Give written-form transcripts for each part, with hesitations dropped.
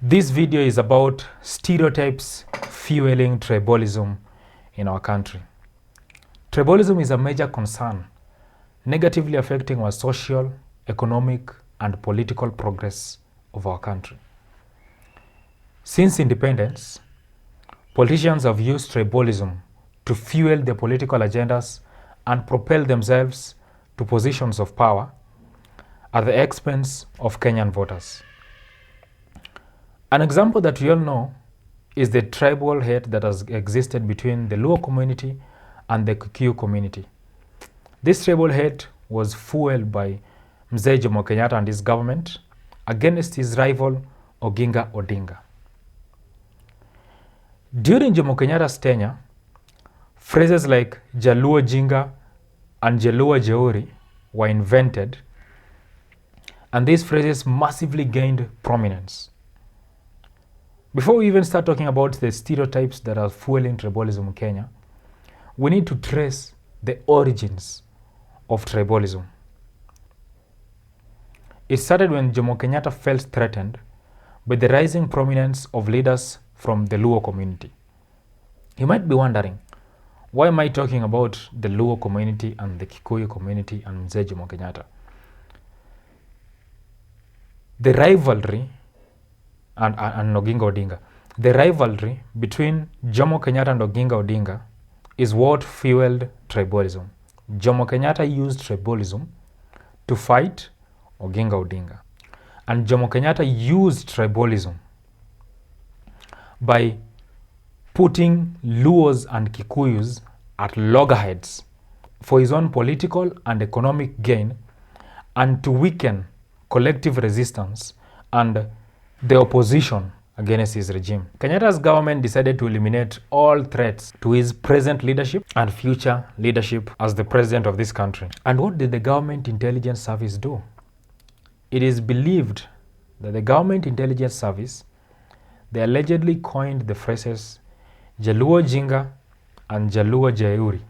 This video is about stereotypes fueling tribalism in our country. Tribalism is a major concern, negatively affecting our social, economic, and political progress of our country. Since independence, politicians have used tribalism to fuel their political agendas and propel themselves to positions of power at the expense of Kenyan voters. An example that we all know is the tribal hate that has existed between the Luo community and the Kikuyu community. This tribal hate was fueled by Mzee Jomo Kenyatta and his government against his rival Oginga Odinga. During Jomo Kenyatta's tenure, phrases like Jaluo Jinga and Jaluo Jeuri were invented, and these phrases massively gained prominence. Before we even start talking about the stereotypes that are fueling tribalism in Kenya, we need to trace the origins of tribalism. It started when Jomo Kenyatta felt threatened by the rising prominence of leaders from the Luo community. You might be wondering, why am I talking about the Luo community and the Kikuyu community and Mzee Jomo Kenyatta? The rivalry and Oginga Odinga. The rivalry between Jomo Kenyatta and Oginga Odinga is what fueled tribalism. Jomo Kenyatta used tribalism to fight Oginga Odinga. And Jomo Kenyatta used tribalism by putting Luos and Kikuyus at loggerheads for his own political and economic gain, and to weaken collective resistance and the opposition against his regime. Kenyatta's government decided to eliminate all threats to his present leadership and future leadership as the president of this country. And what did the government intelligence service do? It is believed that the government intelligence service, they allegedly coined the phrases Jaluo Jinga and Jaluo Jeuri,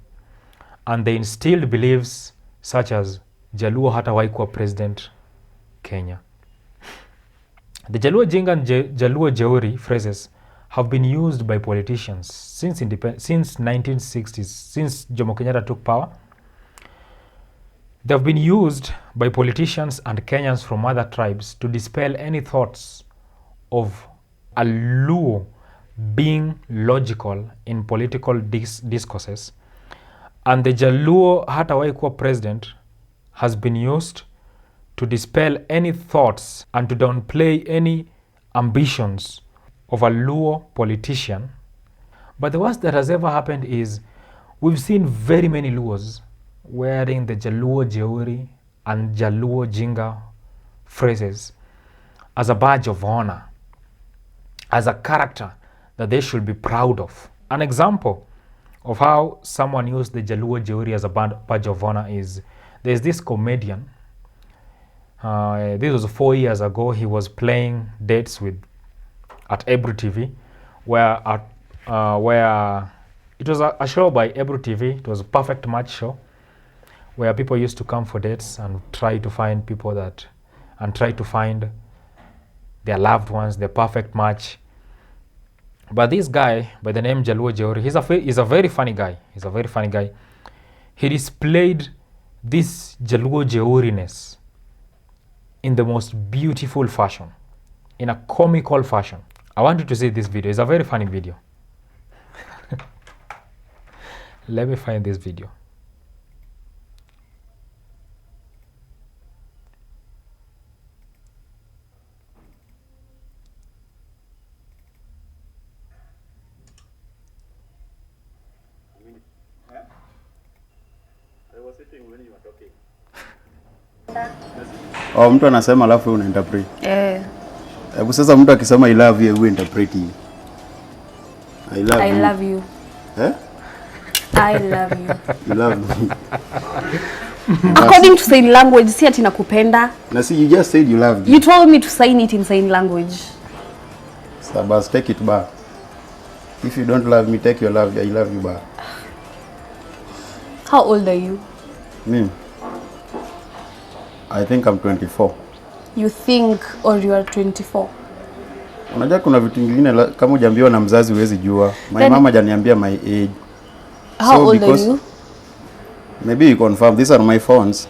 and they instilled beliefs such as Jaluo hatawahi kuwa president Kenya. The Jaluo Jinga and Jaluo Jeuri phrases have been used by politicians since 1960s, since Jomo Kenyatta took power. They have been used by politicians and Kenyans from other tribes to dispel any thoughts of a Luo being logical in political discourses. And the Jaluo hatawahi kuwa president has been used to dispel any thoughts and to downplay any ambitions of a Luo politician. But the worst that has ever happened is we've seen very many Luos wearing the Jaluo Jeuri and Jaluo Jinga phrases as a badge of honor, as a character that they should be proud of. An example of how someone used the Jaluo Jeuri as a badge of honor is there's this comedian. This was 4 years ago. He was playing dates at Ebru TV, where it was a show by Ebru TV. It was a perfect match show where people used to come for dates and try to find their loved ones, the perfect match. But this guy by the name Jaluo Jeuri, he's a very funny guy. He displayed this Jaluo Jeuriness in the most beautiful fashion, in a comical fashion. I want you to see this video. It's a very funny video. Let me find this video. Oh, mtu anasema alafu una interpret. Hebu sasa mtu akisema I love you, wewe interpret hiyo. I love you. I love you. You love me. According to sign language, si ati nakupenda. Na see, you just said you love me. You told me to sign it in sign language. So, but take it back. If you don't love me, take your love. I love you back. How old are you? Me? I think I'm 24. You think, or you are 24? Unajua kuna vitu vingine kama hujaambiwa na mzazi huwezi jua. My mama hajaniambia my age. How old are you? Maybe you confirm. These are my phones.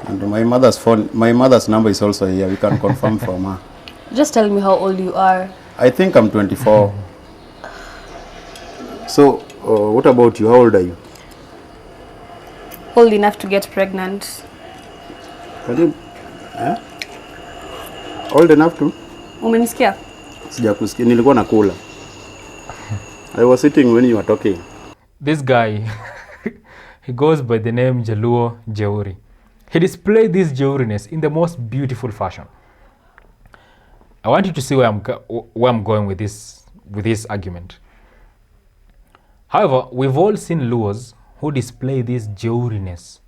And my mother's number is also here. We can confirm from her. Just tell me how old you are. I think I'm 24. So, what about you? How old are you? Old enough to get pregnant. Old enough to? Umenisikia? Sijakusikia, nilikuwa nakula. I was sitting when you were talking. This guy, he goes by the name Jaluo Jeuri. He displayed this Jeuriness in the most beautiful fashion. I want you to see where I'm going with this argument. However, we've all seen Luos who display this Jeuriness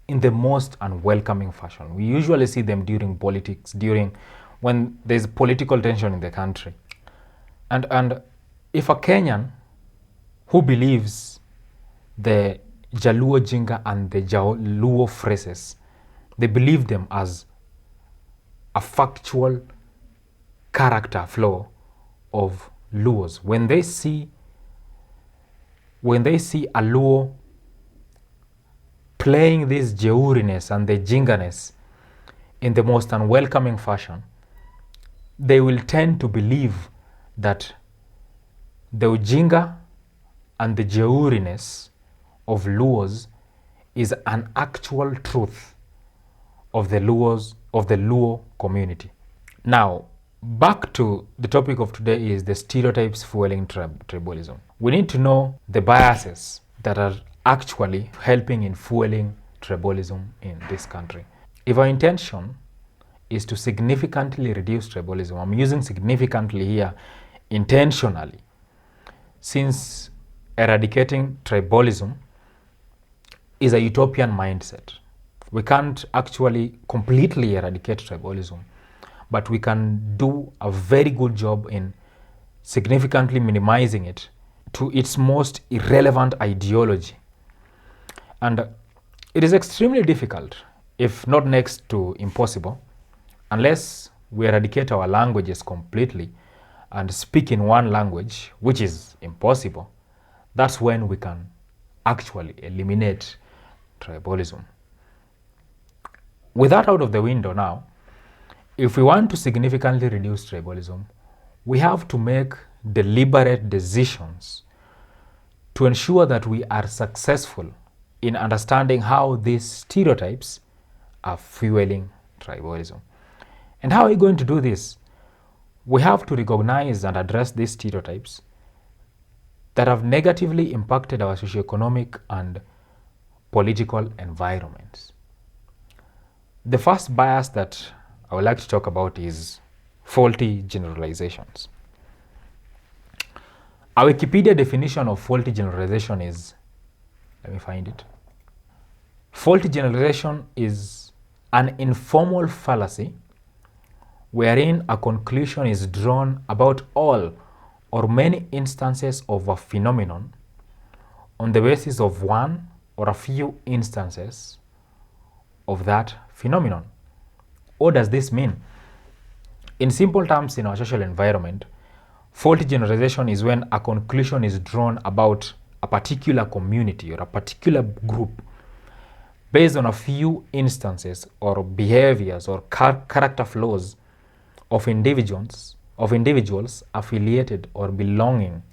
in the most unwelcoming fashion. We usually see them during politics, when there's political tension in the country. And if a Kenyan who believes the Jaluo Jinga and the Jaluo phrases, they believe them as a factual character flaw of Luos. When they see a Luo playing this Jeuriness and the Jinganess in the most unwelcoming fashion, they will tend to believe that the Ujinga and the Jeuriness of Luos is an actual truth of the Luo community. Now, back to the topic of today is the stereotypes fueling tribalism. We need to know the biases that are actually helping in fueling tribalism in this country. If our intention is to significantly reduce tribalism, I'm using significantly here intentionally, since eradicating tribalism is a utopian mindset. We can't actually completely eradicate tribalism, but we can do a very good job in significantly minimizing it to its most irrelevant ideology. And it is extremely difficult, if not next to impossible, unless we eradicate our languages completely and speak in one language, which is impossible. That's when we can actually eliminate tribalism. With that out of the window now, if we want to significantly reduce tribalism, we have to make deliberate decisions to ensure that we are successful in understanding how these stereotypes are fueling tribalism. And how are we going to do this? We have to recognize and address these stereotypes that have negatively impacted our socioeconomic and political environments. The first bias that I would like to talk about is faulty generalizations. A Wikipedia definition of faulty generalization is, let me find it. Faulty generalization is an informal fallacy wherein a conclusion is drawn about all or many instances of a phenomenon on the basis of one or a few instances of that phenomenon. What does this mean? In simple terms, in our social environment, faulty generalization is when a conclusion is drawn about a particular community or a particular group based on a few instances or behaviors or character flaws of individuals affiliated or belonging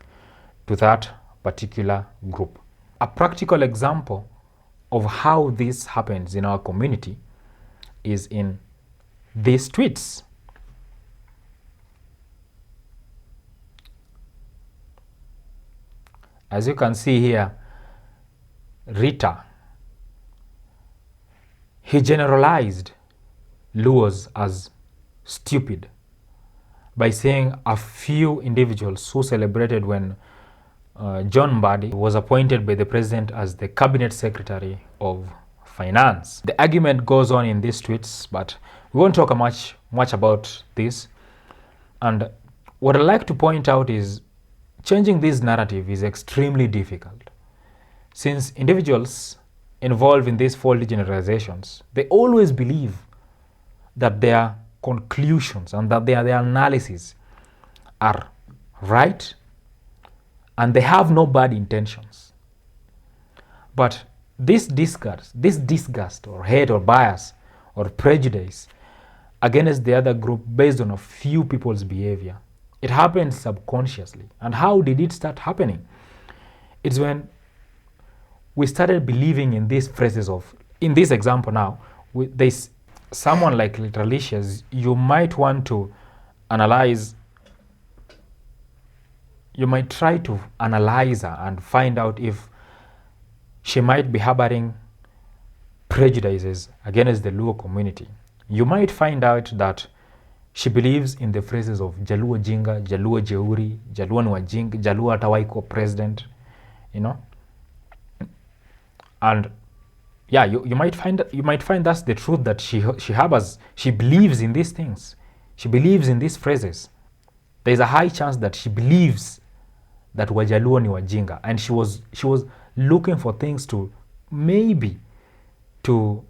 to that particular group. A practical example of how this happens in our community is in these tweets. As you can see here, Rita, he generalized Luos as stupid by saying a few individuals who celebrated when John Mbadi was appointed by the president as the cabinet secretary of finance. The argument goes on in these tweets, but we won't talk much about this. And what I'd like to point out is changing this narrative is extremely difficult, since individuals involved in these faulty generalizations, they always believe that their conclusions and that their analysis are right and they have no bad intentions. But this disgust or hate or bias or prejudice against the other group based on a few people's behavior, it happens subconsciously. And how did it start happening? It's when we started believing in these phrases of, in this example now, there's someone like Literalicious, you might want to analyze, you might try to analyze her and find out if she might be harboring prejudices against the Luo community. You might find out that she believes in the phrases of Jaluo Jinga, Jaluo Jeuri, Jaluo Nwajing, Jaluo Atawaiko president, you know. And yeah, you might find that's the truth, that she harbors, she believes in these things. She believes in these phrases. There's a high chance that she believes that Wajaluo ni Wajinga, and she was looking for things to maybe to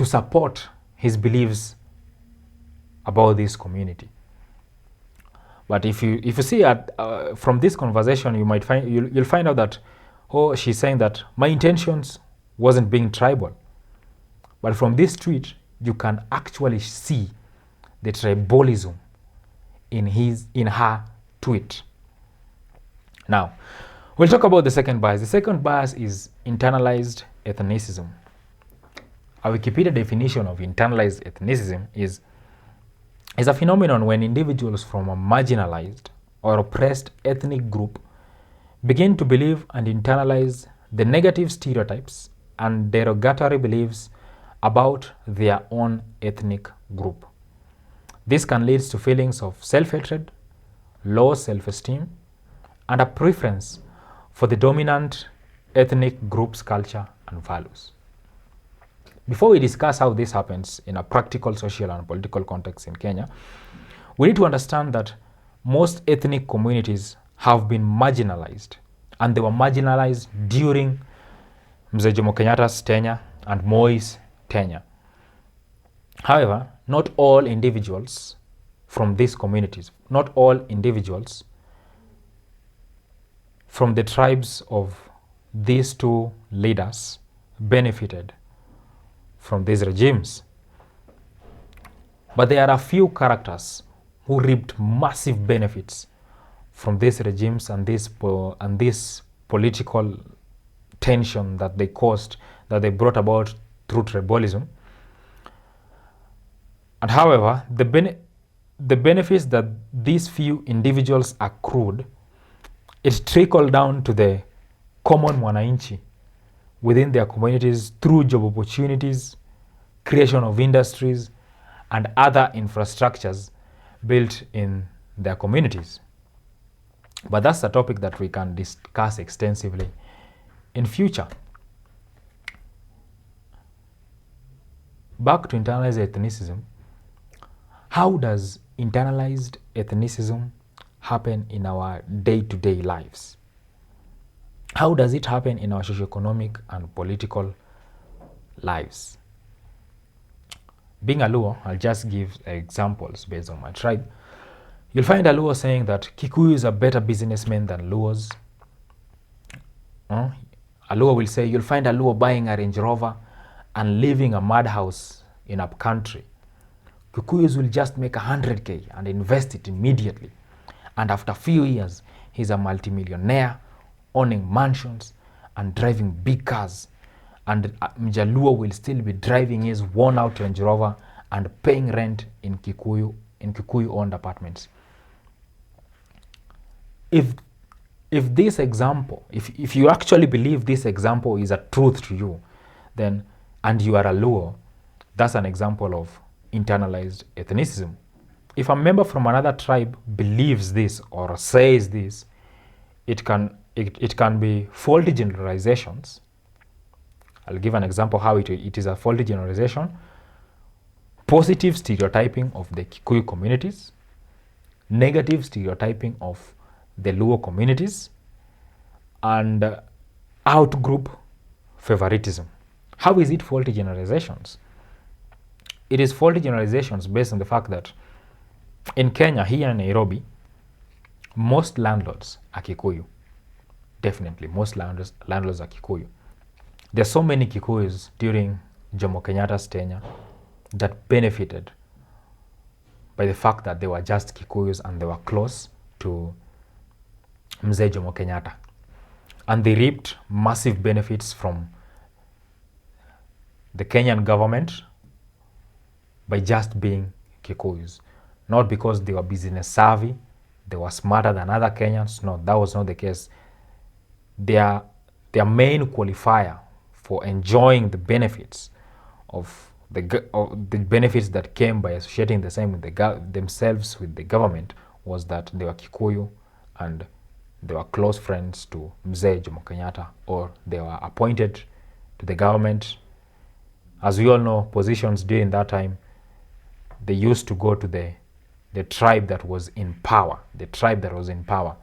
support his beliefs about this community. But if you see from this conversation, you'll find out that, oh, she's saying that my intentions wasn't being tribal. But from this tweet, you can actually see the tribalism in her tweet. Now, we'll talk about the second bias. The second bias is internalized ethnicism. A Wikipedia definition of internalized ethnicism is a phenomenon when individuals from a marginalized or oppressed ethnic group begin to believe and internalize the negative stereotypes and derogatory beliefs about their own ethnic group. This can lead to feelings of self-hatred, low self-esteem, and a preference for the dominant ethnic group's culture and values. Before we discuss how this happens in a practical, social, and political context in Kenya, we need to understand that most ethnic communities have been marginalized, and they were marginalized during Mzee Jomo Kenyatta's tenure and Moi's tenure. However, not all individuals from these communities, not all individuals from the tribes of these two leaders benefited from these regimes. But there are a few characters who reaped massive benefits from these regimes and this political tension that they caused, that they brought about through tribalism. And however, the benefits that these few individuals accrued, it trickled down to the common mwananchi within their communities through job opportunities, creation of industries, and other infrastructures built in their communities. But that's a topic that we can discuss extensively in future. Back to internalized ethnicism. How does internalized ethnicism happen in our day-to-day lives? How does it happen in our socioeconomic and political lives? Being a Luo, I'll just give examples based on my tribe. You'll find a Luo saying that Kikuyus are better businessmen than Luos. A Luo will say, you'll find a Luo buying a Range Rover and living a madhouse in upcountry. Kikuyus will just make 100K and invest it immediately. And after a few years, he's a multimillionaire, owning mansions and driving big cars. And Mjaluo will still be driving his worn-out Range Rover and paying rent in Kikuyu-owned apartments. If this example, if you actually believe this example is a truth to you, then, and you are a Luo, that's an example of internalized ethnicism. If a member from another tribe believes this or says this, it can be faulty generalizations. I'll give an example how it is a faulty generalization. Positive stereotyping of the Kikuyu communities, negative stereotyping of the Luo communities, and out-group favoritism. How is it faulty generalizations? It is faulty generalizations based on the fact that In Kenya, here in Nairobi, most landlords are Kikuyu. Definitely, most landlords are Kikuyu. There's so many Kikuyus during Jomo Kenyatta's tenure that benefited by the fact that they were just Kikuyus and they were close to Mzee Jomo Kenyatta. And they reaped massive benefits from the Kenyan government by just being Kikuyus. Not because they were business savvy, they were smarter than other Kenyans. No, that was not the case. Their main qualifier for enjoying the benefits of the benefits that came by associating themselves with the government was that they were Kikuyu and they were close friends to Mzee Jomo Kenyatta, or they were appointed to the government. As we all know, positions during that time, they used to go to the tribe that was in power. The tribe that was in power.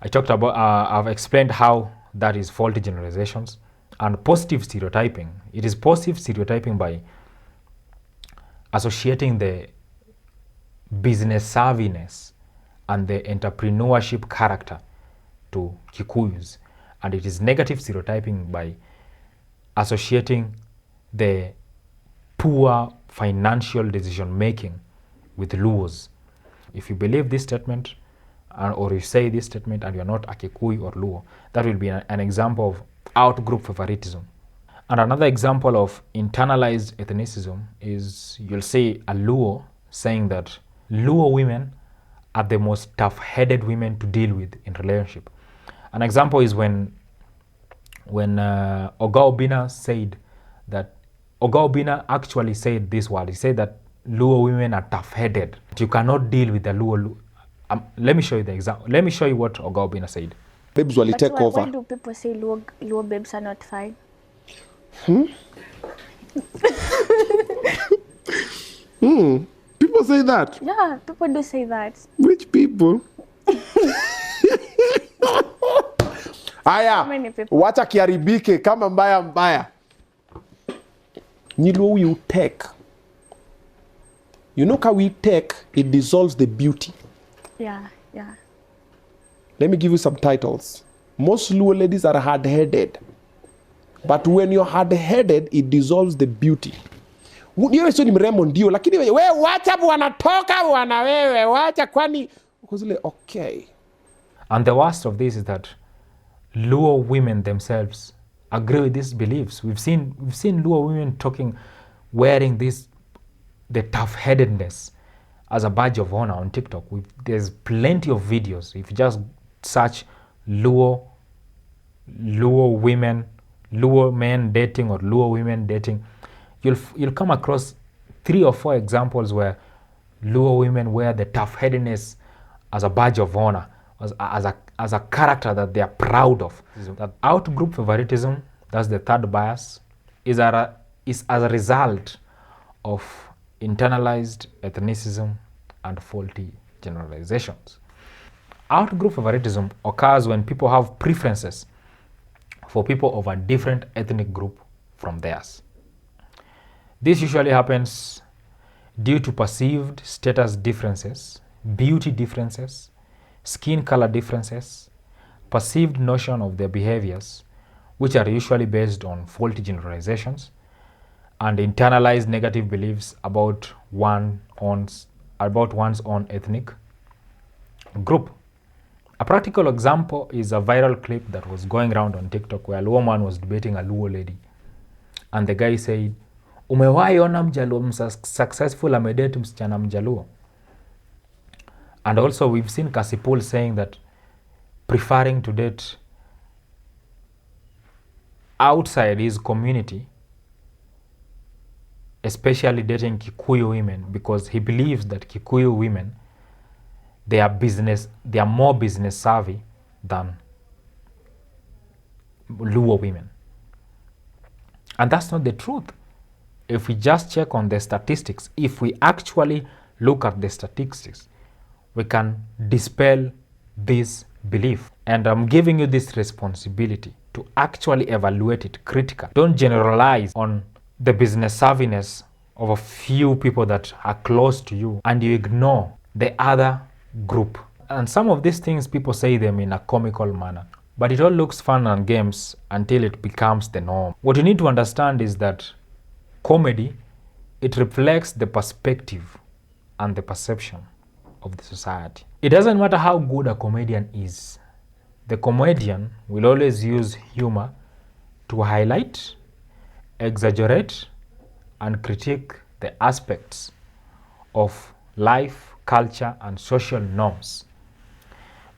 I talked about, I've explained how that is faulty generalizations and positive stereotyping. It is positive stereotyping by associating the business savviness and the entrepreneurship character to Kikuyus. And it is negative stereotyping by associating the poor financial decision making with Luos. If you believe this statement, or you say this statement and you're not a Kikuyu or Luo, that will be an example of out-group favoritism. And another example of internalized ethnicism is you'll see a Luo saying that Luo women are the most tough-headed women to deal with in relationship. An example is when Oga Obina said that, Oga Obina actually said this word. He said that Luo women are tough-headed. You cannot deal with the Luo. Let me show you the example. Let me show you what Oga Obina said. Babes will take over. Why do people say Luo babes are not fine? People say that? Yeah, people do say that. Which people? Aya, many people? wacha kiharibike kama mbaya mbaya. Nilo you take. You know how we take, it dissolves the beauty. Yeah, yeah. Let me give you some titles. Most Luo ladies are hard-headed. But when you're hard-headed, it dissolves the beauty. Niyo sio ni mrembo ndio, lakini wewe wacha bwana toka bwana wewe, wacha kwani ukuzile okay. And the worst of this is that Luo women themselves agree with these beliefs. We've seen Luo women wearing the tough-headedness as a badge of honor on TikTok. There's plenty of videos. If you just search Luo women, Luo men dating or Luo women dating, you'll come across 3 or 4 examples where Luo women wear the tough-headedness as a badge of honor, as a character that they are proud of. That out-group favoritism, that's the third bias, is as a result of internalized ethnicism and faulty generalizations. Out-group favoritism occurs when people have preferences for people of a different ethnic group from theirs. This usually happens due to perceived status differences, beauty differences, skin color differences, perceived notion of their behaviors, which are usually based on faulty generalizations, and internalized negative beliefs about one's own ethnic group. A practical example is a viral clip that was going around on TikTok where a Luo man was debating a Luo lady. And the guy said, umewahi ona mjaluo successful amedate msichana mjaluo? And also we've seen Kasipul saying that preferring to date outside his community, especially dating Kikuyu women, because he believes that Kikuyu women, they are more business savvy than Luo women. And that's not the truth. If we just check on the statistics, if we actually look at the statistics, we can dispel this belief. And I'm giving you this responsibility to actually evaluate it critically. Don't generalize on the business savviness of a few people that are close to you and you ignore the other group. And some of these things people say them in a comical manner. But it all looks fun and games until it becomes the norm. What you need to understand is that comedy, it reflects the perspective and the perception of the society. It doesn't matter how good a comedian is. The comedian will always use humor to highlight, exaggerate, and critique the aspects of life, culture, and social norms,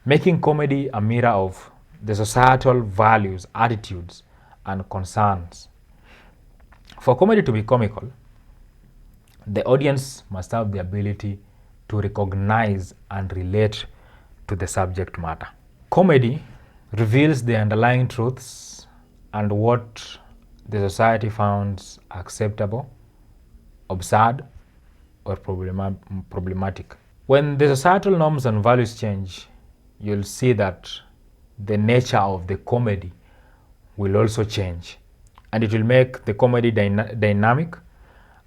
making comedy a mirror of the societal values, attitudes, and concerns. For comedy to be comical, the audience must have the ability to recognize and relate to the subject matter. Comedy reveals the underlying truths and what the society finds acceptable, absurd, or problematic. When the societal norms and values change, you'll see that the nature of the comedy will also change, and it will make the comedy dynamic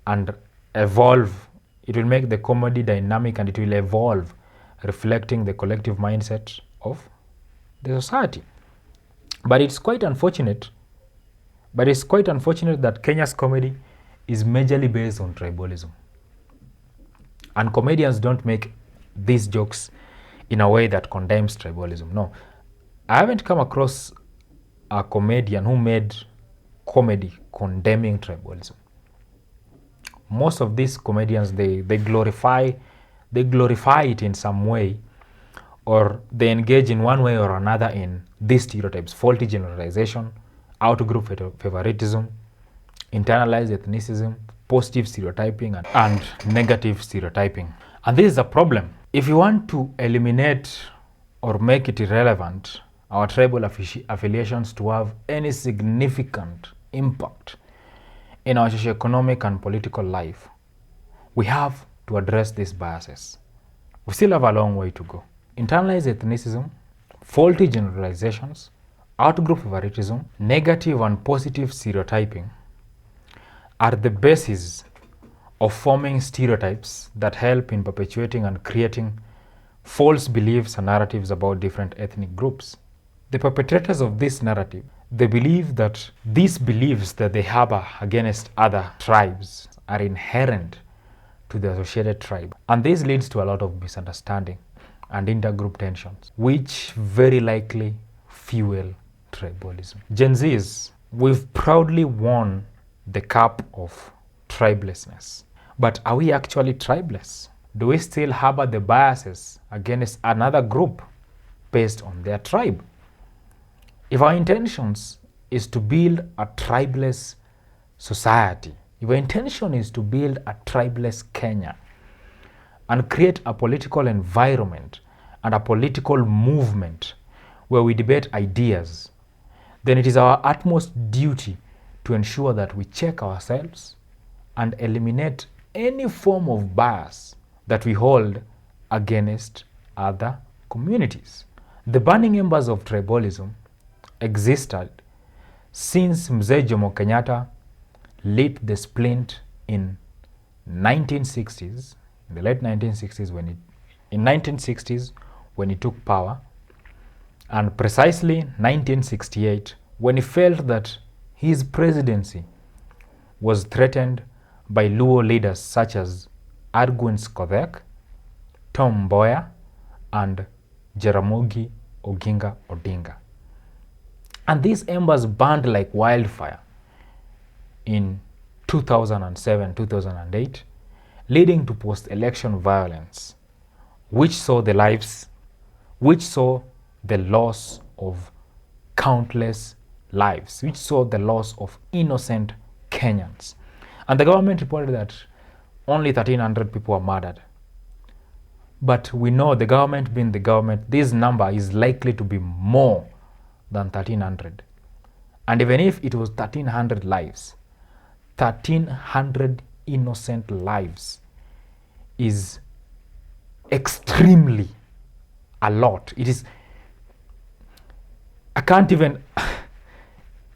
and evolve. It will make the comedy dynamic and it will evolve, reflecting the collective mindset of the society. But it's quite unfortunate that Kenya's comedy is majorly based on tribalism. And comedians don't make these jokes in a way that condemns tribalism. No. I haven't come across a comedian who made comedy condemning tribalism. Most of these comedians, they glorify it in some way, or they engage in one way or another in these stereotypes: faulty generalization, out-group favoritism, internalized ethnicism, positive stereotyping, and negative stereotyping. And this is a problem. If you want to eliminate or make it irrelevant, our tribal affiliations to have any significant impact in our socioeconomic and political life, we have to address these biases. We still have a long way to go. Internalized ethnicism, faulty generalizations, out-group favoritism, negative and positive stereotyping are the basis of forming stereotypes that help in perpetuating and creating false beliefs and narratives about different ethnic groups. The perpetrators of this narrative, they believe that these beliefs that they harbor against other tribes are inherent to the associated tribe. And this leads to a lot of misunderstanding and intergroup tensions, which very likely fuel tribalism. Gen Zs, we've proudly worn the cap of tribelessness. But are we actually tribeless? Do we still harbor the biases against another group based on their tribe? If our intentions is to build a tribeless society, if our intention is to build a tribeless Kenya and create a political environment and a political movement where we debate ideas, then it is our utmost duty to ensure that we check ourselves and eliminate any form of bias that we hold against other communities. The burning embers of tribalism existed since Mzee Jomo Kenyatta lit the splint in 1960s, in the late 1960s when he took power, and precisely 1968 when he felt that his presidency was threatened by Luo leaders such as Arguin Skodhek, Tom Mboya, and Jaramogi Oginga Odinga. And these embers burned like wildfire in 2007, 2008, leading to post-election violence, which saw the loss of countless lives, which saw the loss of innocent Kenyans. And the government reported that only 1,300 people were murdered. But we know, the government being the government, this number is likely to be more than 1,300. And even if it was 1,300 lives, 1,300 innocent lives is extremely a lot. It is, I can't even,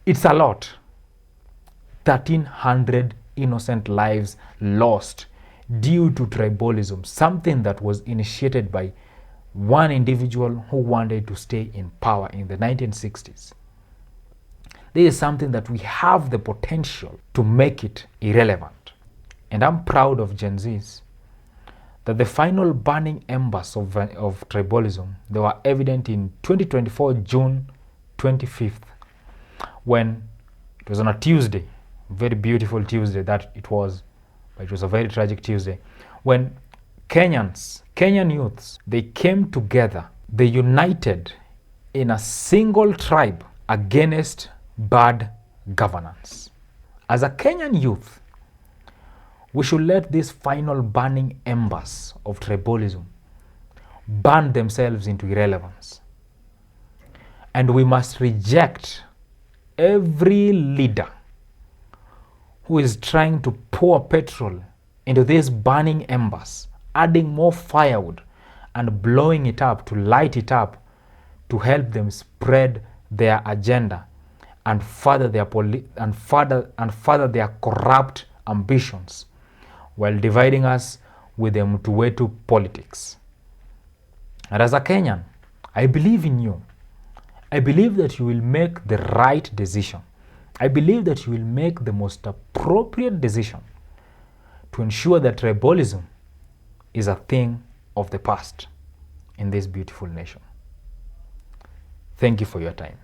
it's a lot. 1,300 innocent lives lost due to tribalism, something that was initiated by one individual who wanted to stay in power in the 1960s. This is something that we have the potential to make it irrelevant. And I'm proud of Gen Zs that the final burning embers of tribalism, they were evident in 2024, June 25th, when it was on a Tuesday, very beautiful Tuesday that it was, but it was a very tragic Tuesday, when Kenyan youths, they came together, they united in a single tribe against bad governance. As a Kenyan youth, we should let these final burning embers of tribalism burn themselves into irrelevance. And we must reject every leader who is trying to pour petrol into these burning embers, adding more firewood and blowing it up to light it up to help them spread their agenda and further their corrupt ambitions, while dividing us with the Mtu Wetu politics. And as a Kenyan, I believe in you. I believe that you will make the right decision. I believe that you will make the most appropriate decision to ensure that tribalism is a thing of the past in this beautiful nation. Thank you for your time.